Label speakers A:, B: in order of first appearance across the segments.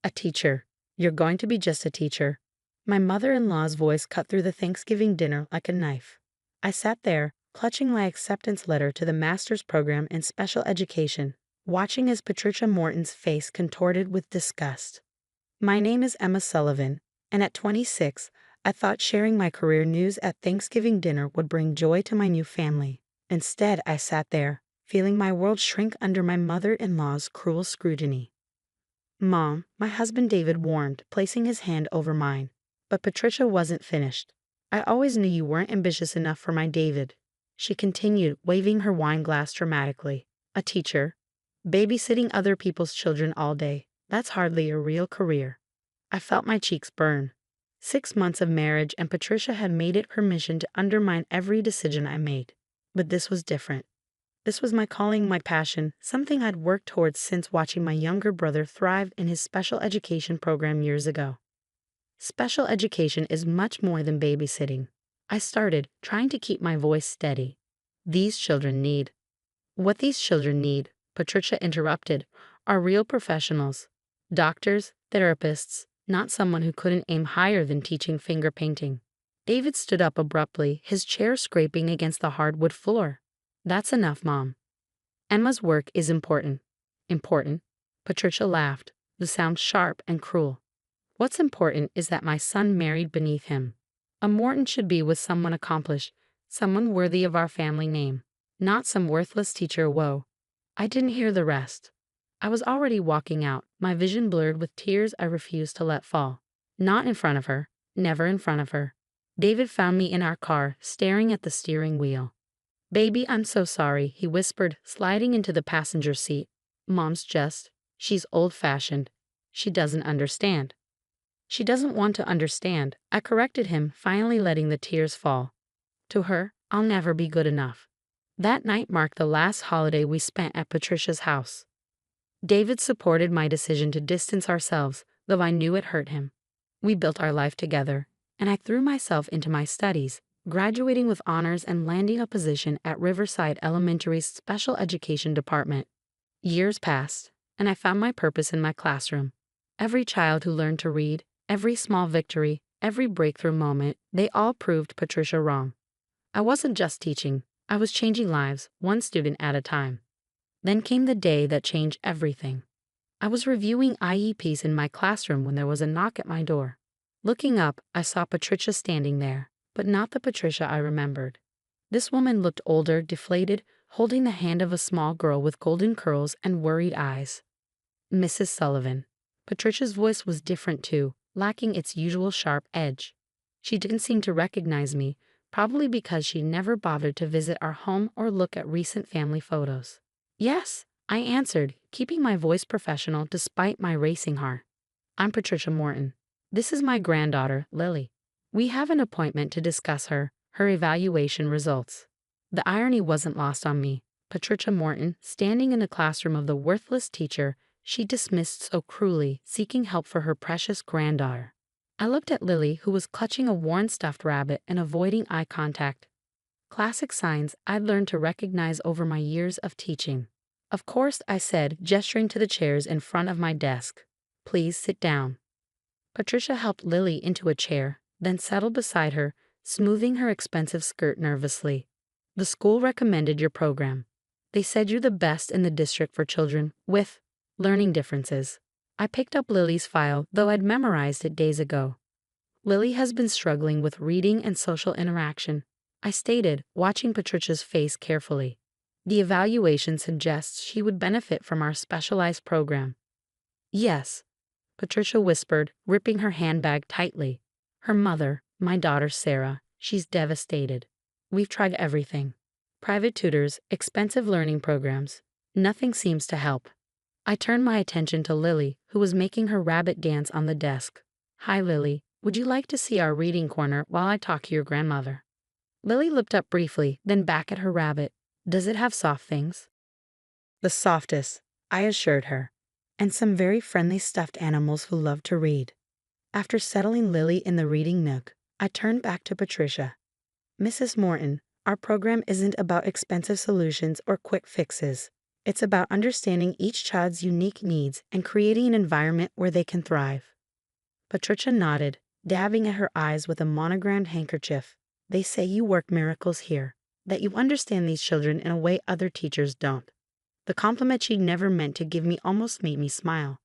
A: A teacher. You're going to be just a teacher. My mother-in-law's voice cut through the Thanksgiving dinner like a knife. I sat there, clutching my acceptance letter to the master's program in special education, watching as Patricia Morton's face contorted with disgust. My name is Emma Sullivan, and at 26, I thought sharing my career news at Thanksgiving dinner would bring joy to my new family. Instead, I sat there, feeling my world shrink under my mother-in-law's cruel scrutiny. "Mom," my husband David warned, placing his hand over mine. But Patricia wasn't finished. "I always knew you weren't ambitious enough for my David," she continued, waving her wine glass dramatically. "A teacher, babysitting other people's children all day, that's hardly a real career." I felt my cheeks burn. 6 months of marriage, and Patricia had made it her mission to undermine every decision I made. But this was different. This was my calling, my passion, something I'd worked towards since watching my younger brother thrive in his special education program years ago. Special education is much more than babysitting. I started, trying to keep my voice steady. These children need. What these children need, Patricia interrupted, are real professionals. Doctors, therapists, not someone who couldn't aim higher than teaching finger painting. David stood up abruptly, his chair scraping against the hardwood floor. "That's enough, Mom. Emma's work is important." "Important?" Patricia laughed, the sound sharp and cruel. "What's important is that my son married beneath him. A Morton should be with someone accomplished, someone worthy of our family name, not some worthless teacher." Whoa. I didn't hear the rest. I was already walking out, my vision blurred with tears I refused to let fall. Not in front of her, never in front of her. David found me in our car, staring at the steering wheel. "Baby, I'm so sorry," he whispered, sliding into the passenger seat. She's old-fashioned. She doesn't understand." "She doesn't want to understand," I corrected him, finally letting the tears fall. "To her, I'll never be good enough." That night marked the last holiday we spent at Patricia's house. David supported my decision to distance ourselves, though I knew it hurt him. We built our life together, and I threw myself into my studies, graduating with honors and landing a position at Riverside Elementary's special education department. Years passed, and I found my purpose in my classroom. Every child who learned to read, every small victory, every breakthrough moment, they all proved Patricia wrong. I wasn't just teaching, I was changing lives, one student at a time. Then came the day that changed everything. I was reviewing IEPs in my classroom when there was a knock at my door. Looking up, I saw Patricia standing there, but not the Patricia I remembered. This woman looked older, deflated, holding the hand of a small girl with golden curls and worried eyes. "Mrs. Sullivan." Patricia's voice was different too, lacking its usual sharp edge. She didn't seem to recognize me, probably because she never bothered to visit our home or look at recent family photos. "Yes," I answered, keeping my voice professional despite my racing heart. "I'm Patricia Morton. This is my granddaughter, Lily. We have an appointment to discuss her evaluation results." The irony wasn't lost on me. Patricia Morton, standing in the classroom of the worthless teacher she dismissed so cruelly, seeking help for her precious granddaughter. I looked at Lily, who was clutching a worn stuffed rabbit and avoiding eye contact. Classic signs I'd learned to recognize over my years of teaching. "Of course," I said, gesturing to the chairs in front of my desk. "Please sit down." Patricia helped Lily into a chair, then settled beside her, smoothing her expensive skirt nervously. "The school recommended your program. They said you're the best in the district for children with learning differences." I picked up Lily's file, though I'd memorized it days ago. "Lily has been struggling with reading and social interaction," I stated, watching Patricia's face carefully. "The evaluation suggests she would benefit from our specialized program." "Yes," Patricia whispered, gripping her handbag tightly. "Her mother, my daughter Sarah, she's devastated. We've tried everything. Private tutors, expensive learning programs. Nothing seems to help." I turned my attention to Lily, who was making her rabbit dance on the desk. "Hi, Lily. Would you like to see our reading corner while I talk to your grandmother?" Lily looked up briefly, then back at her rabbit. "Does it have soft things?" "The softest," I assured her, "and some very friendly stuffed animals who love to read." After settling Lily in the reading nook, I turned back to Patricia. "Mrs. Morton, our program isn't about expensive solutions or quick fixes. It's about understanding each child's unique needs and creating an environment where they can thrive. Patricia nodded, dabbing at her eyes with a monogrammed handkerchief. They say you work miracles here, that you understand these children in a way other teachers don't. The compliment she'd never meant to give me almost made me smile.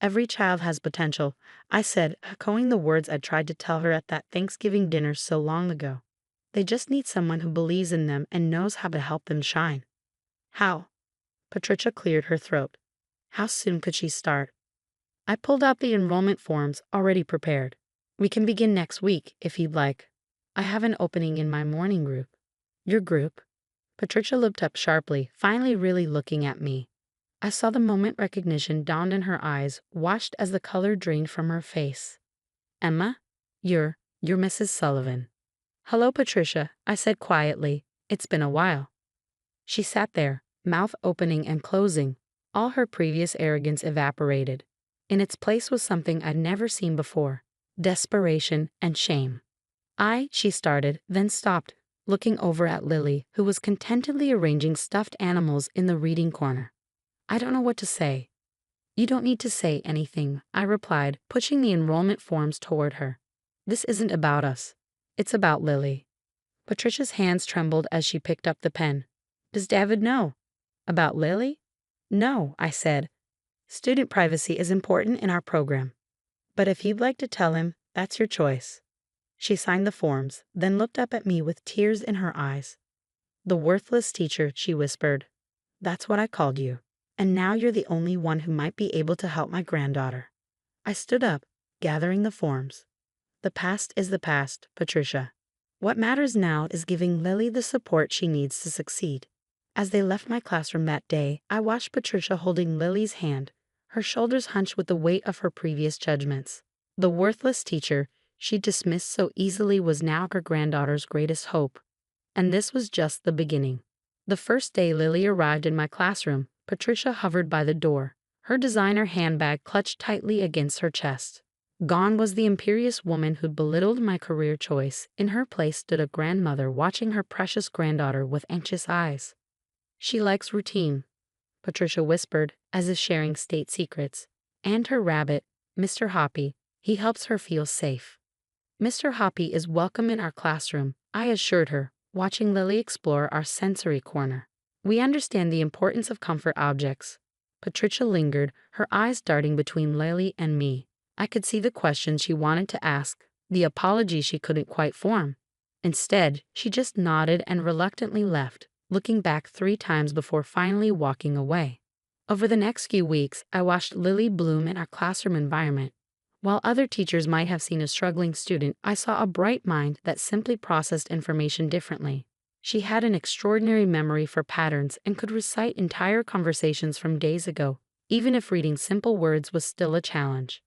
A: Every child has potential, I said, echoing the words I'd tried to tell her at that Thanksgiving dinner so long ago. They just need someone who believes in them and knows how to help them shine. How? Patricia cleared her throat. How soon could she start? I pulled out the enrollment forms already prepared. We can begin next week, if you'd like. I have an opening in my morning group. Your group? Patricia looked up sharply, finally really looking at me. I saw the moment recognition dawned in her eyes, washed as the color drained from her face. Emma? You're Mrs. Sullivan. Hello, Patricia, I said quietly. It's been a while. She sat there, mouth opening and closing. All her previous arrogance evaporated. In its place was something I'd never seen before: desperation and shame. She started, then stopped, looking over at Lily, who was contentedly arranging stuffed animals in the reading corner. I don't know what to say. You don't need to say anything, I replied, pushing the enrollment forms toward her. This isn't about us. It's about Lily. Patricia's hands trembled as she picked up the pen. Does David know? About Lily? No, I said. Student privacy is important in our program. But if you'd like to tell him, that's your choice. She signed the forms, then looked up at me with tears in her eyes. The worthless teacher, she whispered. That's what I called you. And now you're the only one who might be able to help my granddaughter. I stood up, gathering the forms. The past is the past, Patricia. What matters now is giving Lily the support she needs to succeed. As they left my classroom that day, I watched Patricia holding Lily's hand, her shoulders hunched with the weight of her previous judgments. The worthless teacher she dismissed so easily was now her granddaughter's greatest hope. And this was just the beginning. The first day Lily arrived in my classroom, Patricia hovered by the door, her designer handbag clutched tightly against her chest. Gone was the imperious woman who'd belittled my career choice. In her place stood a grandmother watching her precious granddaughter with anxious eyes. She likes routine, Patricia whispered, as if sharing state secrets. And her rabbit, Mr. Hoppy, he helps her feel safe. Mr. Hoppy is welcome in our classroom, I assured her, watching Lily explore our sensory corner. We understand the importance of comfort objects. Patricia lingered, her eyes darting between Lily and me. I could see the questions she wanted to ask, the apology she couldn't quite form. Instead, she just nodded and reluctantly left, looking back 3 times before finally walking away. Over the next few weeks, I watched Lily bloom in our classroom environment. While other teachers might have seen a struggling student, I saw a bright mind that simply processed information differently. She had an extraordinary memory for patterns and could recite entire conversations from days ago, even if reading simple words was still a challenge.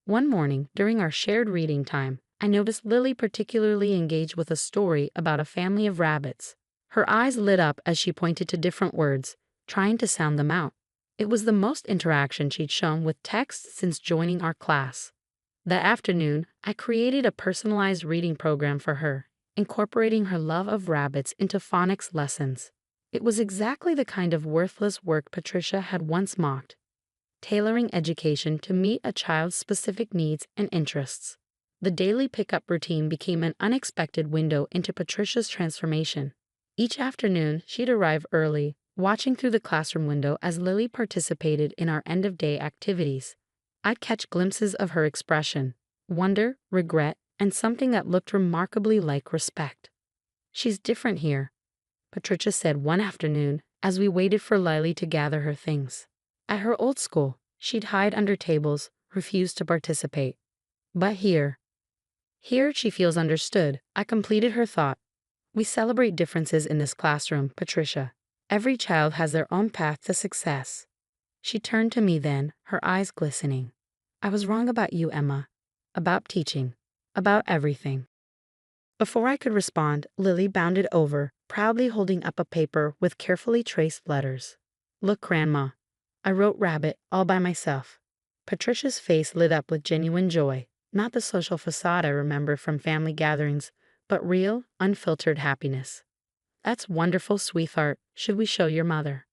A: One morning, during our shared reading time, I noticed Lily particularly engaged with a story about a family of rabbits. Her eyes lit up as she pointed to different words, trying to sound them out. It was the most interaction she'd shown with text since joining our class. That afternoon, I created a personalized reading program for her, incorporating her love of rabbits into phonics lessons. It was exactly the kind of worthless work Patricia had once mocked, tailoring education to meet a child's specific needs and interests. The daily pickup routine became an unexpected window into Patricia's transformation. Each afternoon, she'd arrive early, watching through the classroom window as Lily participated in our end-of-day activities. I'd catch glimpses of her expression, wonder, regret, and something that looked remarkably like respect. She's different here, Patricia said one afternoon as we waited for Lily to gather her things. At her old school, she'd hide under tables, refuse to participate. But here she feels understood. I completed her thought. We celebrate differences in this classroom, Patricia. Every child has their own path to success. She turned to me then, her eyes glistening. I was wrong about you, Emma. About teaching. About everything. Before I could respond, Lily bounded over, proudly holding up a paper with carefully traced letters. Look, Grandma. I wrote rabbit all by myself. Patricia's face lit up with genuine joy, not the social facade I remember from family gatherings, but real, unfiltered happiness. That's wonderful, sweetheart. Should we show your mother?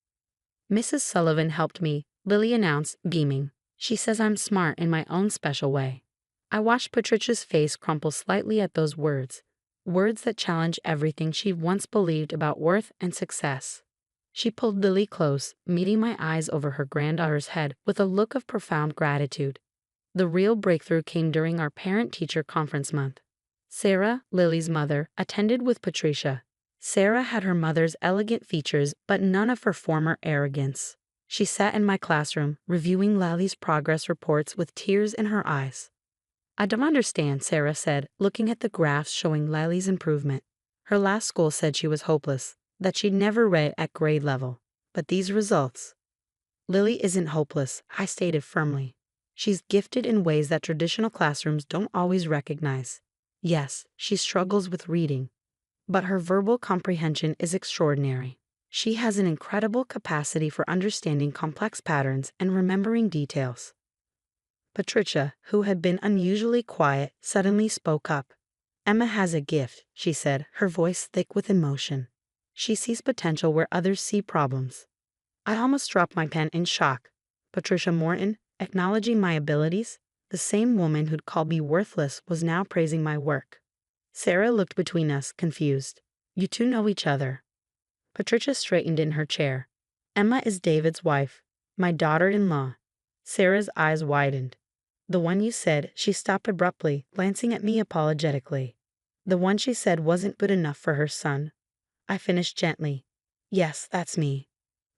A: Mrs. Sullivan helped me, Lily announced, beaming. She says I'm smart in my own special way. I watched Patricia's face crumple slightly at those words. Words that challenge everything she once believed about worth and success. She pulled Lily close, meeting my eyes over her granddaughter's head with a look of profound gratitude. The real breakthrough came during our parent-teacher conference month. Sarah, Lily's mother, attended with Patricia. Sarah had her mother's elegant features but none of her former arrogance. She sat in my classroom, reviewing Lily's progress reports with tears in her eyes. I don't understand, Sarah said, looking at the graphs showing Lily's improvement. Her last school said she was hopeless, that she'd never read at grade level. But these results. Lily isn't hopeless, I stated firmly. She's gifted in ways that traditional classrooms don't always recognize. Yes, she struggles with reading, but her verbal comprehension is extraordinary. She has an incredible capacity for understanding complex patterns and remembering details. Patricia, who had been unusually quiet, suddenly spoke up. Emma has a gift, she said, her voice thick with emotion. She sees potential where others see problems. I almost dropped my pen in shock. Patricia Morton, acknowledging my abilities, the same woman who'd called me worthless was now praising my work. Sarah looked between us, confused. You two know each other. Patricia straightened in her chair. Emma is David's wife, my daughter-in-law. Sarah's eyes widened. The one you said, she stopped abruptly, glancing at me apologetically. The one she said wasn't good enough for her son. I finished gently. Yes, that's me.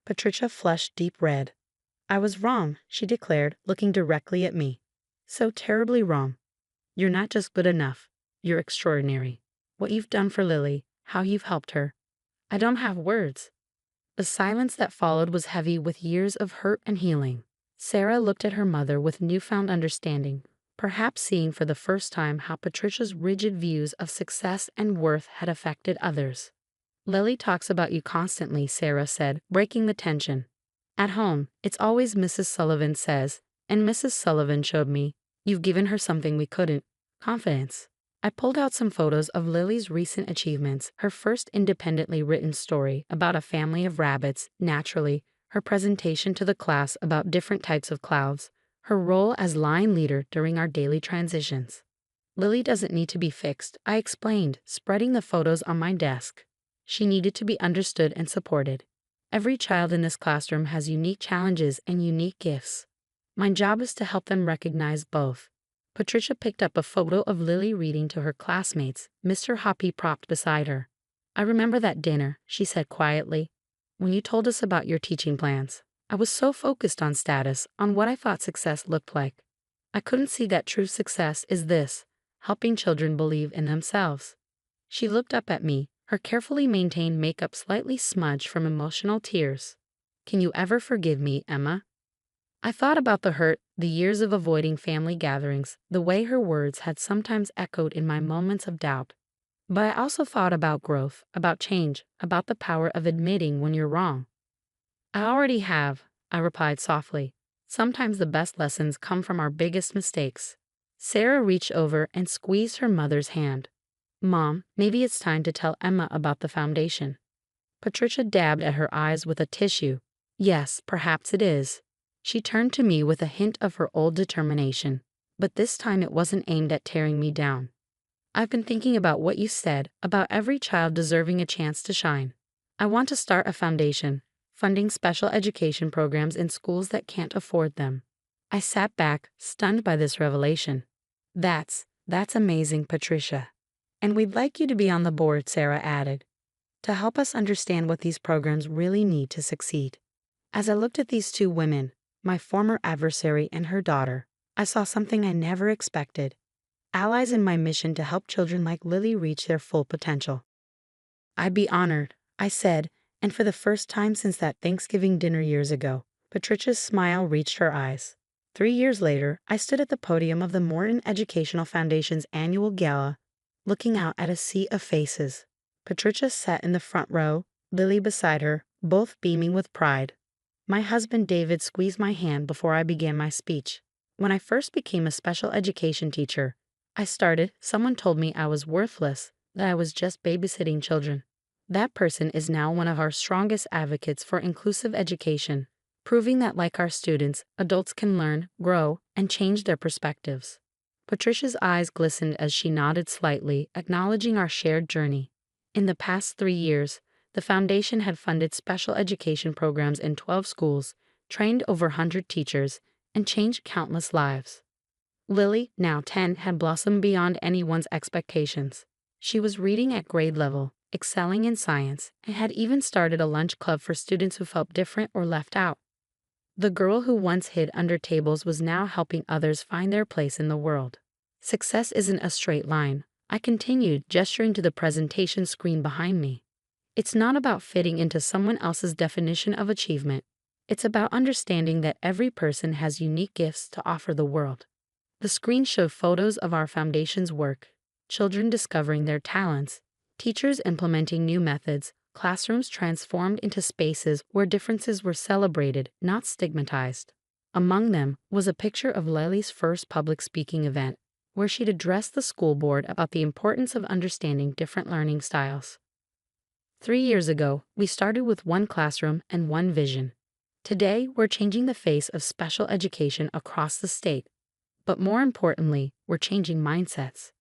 A: Patricia flushed deep red. I was wrong, she declared, looking directly at me. So terribly wrong. You're not just good enough. You're extraordinary. What you've done for Lily, how you've helped her. I don't have words. The silence that followed was heavy with years of hurt and healing. Sarah looked at her mother with newfound understanding, perhaps seeing for the first time how Patricia's rigid views of success and worth had affected others. Lily talks about you constantly, Sarah said, breaking the tension. At home, it's always Mrs. Sullivan says, and Mrs. Sullivan showed me, you've given her something we couldn't, confidence. I pulled out some photos of Lily's recent achievements, her first independently written story about a family of rabbits, naturally, her presentation to the class about different types of clouds, her role as line leader during our daily transitions. Lily doesn't need to be fixed, I explained, spreading the photos on my desk. She needed to be understood and supported. Every child in this classroom has unique challenges and unique gifts. My job is to help them recognize both. Patricia picked up a photo of Lily reading to her classmates, Mr. Hoppy propped beside her. I remember that dinner, she said quietly. When you told us about your teaching plans, I was so focused on status, on what I thought success looked like. I couldn't see that true success is this, helping children believe in themselves. She looked up at me, her carefully maintained makeup slightly smudged from emotional tears. Can you ever forgive me, Emma? I thought about the hurt, the years of avoiding family gatherings, the way her words had sometimes echoed in my moments of doubt. But I also thought about growth, about change, about the power of admitting when you're wrong. I already have, I replied softly. Sometimes the best lessons come from our biggest mistakes. Sarah reached over and squeezed her mother's hand. Mom, maybe it's time to tell Emma about the foundation. Patricia dabbed at her eyes with a tissue. Yes, perhaps it is. She turned to me with a hint of her old determination, but this time it wasn't aimed at tearing me down. I've been thinking about what you said, about every child deserving a chance to shine. I want to start a foundation, funding special education programs in schools that can't afford them. I sat back, stunned by this revelation. That's amazing, Patricia. And we'd like you to be on the board, Sarah added, to help us understand what these programs really need to succeed. As I looked at these two women, my former adversary and her daughter, I saw something I never expected. Allies in my mission to help children like Lily reach their full potential. I'd be honored, I said, and for the first time since that Thanksgiving dinner years ago, Patricia's smile reached her eyes. 3 years later, I stood at the podium of the Morton Educational Foundation's annual gala, looking out at a sea of faces. Patricia sat in the front row, Lily beside her, both beaming with pride. My husband David squeezed my hand before I began my speech. When I first became a special education teacher, someone told me I was worthless, that I was just babysitting children. That person is now one of our strongest advocates for inclusive education, proving that, like our students, adults can learn, grow, and change their perspectives. Patricia's eyes glistened as she nodded slightly, acknowledging our shared journey. In the past 3 years, the foundation had funded special education programs in 12 schools, trained over 100 teachers, and changed countless lives. Lily, now 10, had blossomed beyond anyone's expectations. She was reading at grade level, excelling in science, and had even started a lunch club for students who felt different or left out. The girl who once hid under tables was now helping others find their place in the world. Success isn't a straight line, I continued, gesturing to the presentation screen behind me. It's not about fitting into someone else's definition of achievement. It's about understanding that every person has unique gifts to offer the world. The screen showed photos of our foundation's work, children discovering their talents, teachers implementing new methods, classrooms transformed into spaces where differences were celebrated, not stigmatized. Among them was a picture of Lily's first public speaking event, where she'd addressed the school board about the importance of understanding different learning styles. 3 years ago, we started with one classroom and one vision. Today, we're changing the face of special education across the state. But more importantly, we're changing mindsets.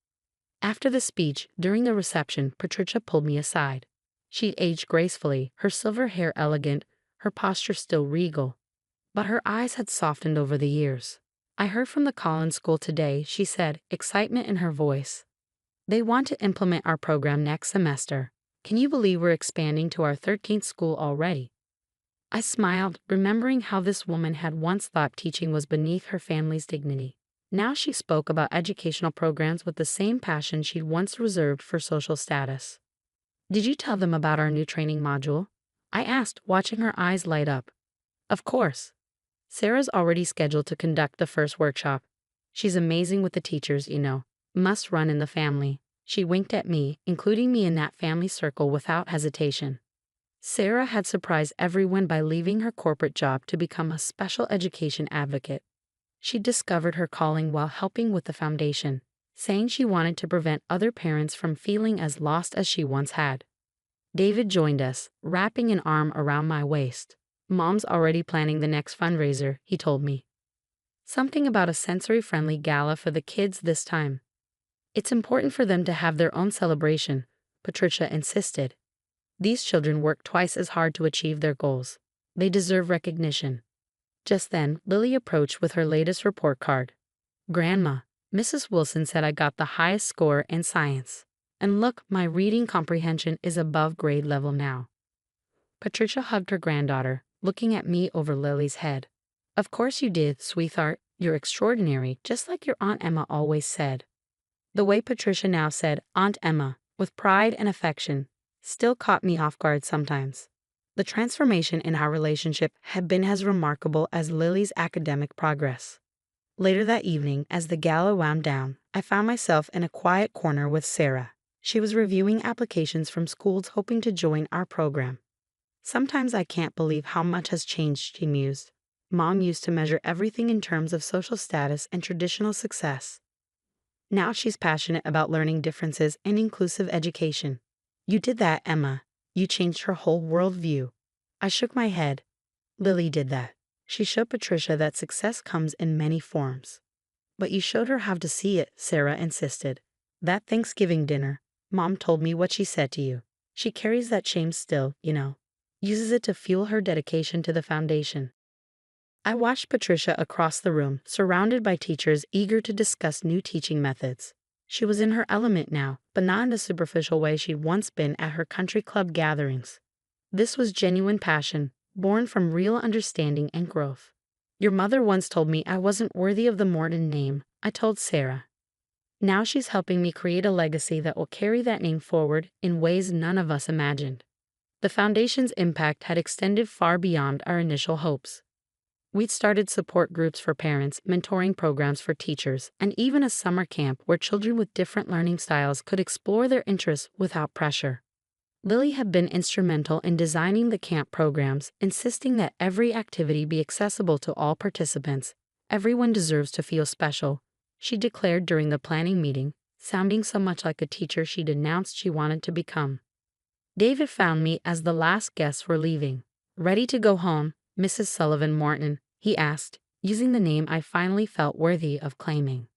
A: After the speech, during the reception, Patricia pulled me aside. She'd aged gracefully, her silver hair elegant, her posture still regal. But her eyes had softened over the years. I heard from the Collins School today, she said, excitement in her voice. They want to implement our program next semester. Can you believe we're expanding to our 13th school already? I smiled, remembering how this woman had once thought teaching was beneath her family's dignity. Now she spoke about educational programs with the same passion she'd once reserved for social status. Did you tell them about our new training module? I asked, watching her eyes light up. Of course. Sarah's already scheduled to conduct the first workshop. She's amazing with the teachers, you know. Must run in the family. She winked at me, including me in that family circle without hesitation. Sarah had surprised everyone by leaving her corporate job to become a special education advocate. She discovered her calling while helping with the foundation, saying she wanted to prevent other parents from feeling as lost as she once had. David joined us, wrapping an arm around my waist. Mom's already planning the next fundraiser, he told me. Something about a sensory-friendly gala for the kids this time. It's important for them to have their own celebration, Patricia insisted. These children work twice as hard to achieve their goals. They deserve recognition. Just then, Lily approached with her latest report card. Grandma, Mrs. Wilson said I got the highest score in science. And look, my reading comprehension is above grade level now. Patricia hugged her granddaughter, looking at me over Lily's head. Of course you did, sweetheart. You're extraordinary, just like your Aunt Emma always said. The way Patricia now said Aunt Emma, with pride and affection, still caught me off guard sometimes. The transformation in our relationship had been as remarkable as Lily's academic progress. Later that evening, as the gala wound down, I found myself in a quiet corner with Sarah. She was reviewing applications from schools hoping to join our program. Sometimes I can't believe how much has changed, she mused. Mom used to measure everything in terms of social status and traditional success. Now she's passionate about learning differences and inclusive education. You did that, Emma. You changed her whole worldview. I shook my head. Lily did that. She showed Patricia that success comes in many forms. But you showed her how to see it, Sarah insisted. That Thanksgiving dinner, Mom told me what she said to you. She carries that shame still, you know. Uses it to fuel her dedication to the foundation. I watched Patricia across the room, surrounded by teachers eager to discuss new teaching methods. She was in her element now, but not in the superficial way she'd once been at her country club gatherings. This was genuine passion, born from real understanding and growth. Your mother once told me I wasn't worthy of the Morton name, I told Sarah. Now she's helping me create a legacy that will carry that name forward in ways none of us imagined. The foundation's impact had extended far beyond our initial hopes. We'd started support groups for parents, mentoring programs for teachers, and even a summer camp where children with different learning styles could explore their interests without pressure. Lily had been instrumental in designing the camp programs, insisting that every activity be accessible to all participants. Everyone deserves to feel special, she declared during the planning meeting, sounding so much like a teacher she'd announced she wanted to become. David found me as the last guests were leaving. "Ready to go home, Mrs. Sullivan Morton?" he asked, using the name I finally felt worthy of claiming.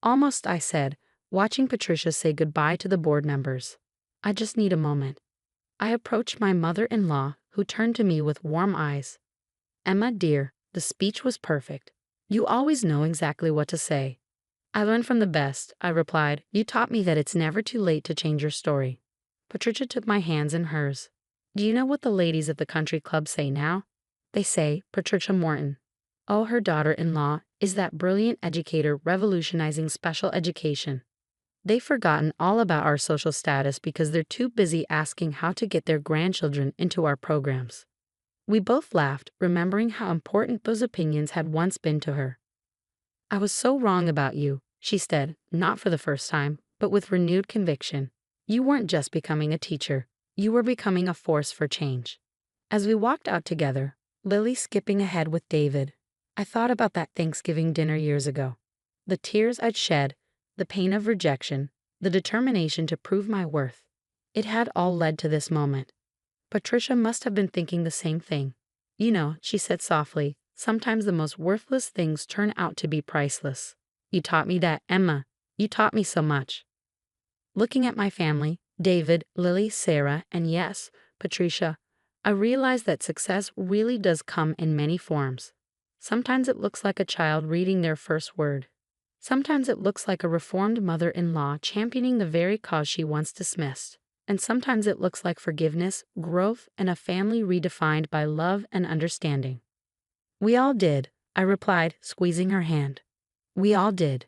A: "Almost," I said, watching Patricia say goodbye to the board members. "I just need a moment." I approached my mother-in-law, who turned to me with warm eyes. "Emma, dear, the speech was perfect. You always know exactly what to say." "I learned from the best," I replied. "You taught me that it's never too late to change your story." Patricia took my hands in hers. "Do you know what the ladies at the country club say now? They say, Patricia Morton. Oh, her daughter-in-law is that brilliant educator revolutionizing special education. They've forgotten all about our social status because they're too busy asking how to get their grandchildren into our programs." We both laughed, remembering how important those opinions had once been to her. "I was so wrong about you," she said, not for the first time, but with renewed conviction. "You weren't just becoming a teacher. You were becoming a force for change." As we walked out together, Lily skipping ahead with David, I thought about that Thanksgiving dinner years ago. The tears I'd shed, the pain of rejection, the determination to prove my worth. It had all led to this moment. Patricia must have been thinking the same thing. "You know," she said softly, "sometimes the most worthless things turn out to be priceless. You taught me that, Emma. You taught me so much." Looking at my family, David, Lily, Sarah, and yes, Patricia, I realized that success really does come in many forms. Sometimes it looks like a child reading their first word. Sometimes it looks like a reformed mother-in-law championing the very cause she once dismissed. And sometimes it looks like forgiveness, growth, and a family redefined by love and understanding. "We all did," I replied, squeezing her hand. "We all did."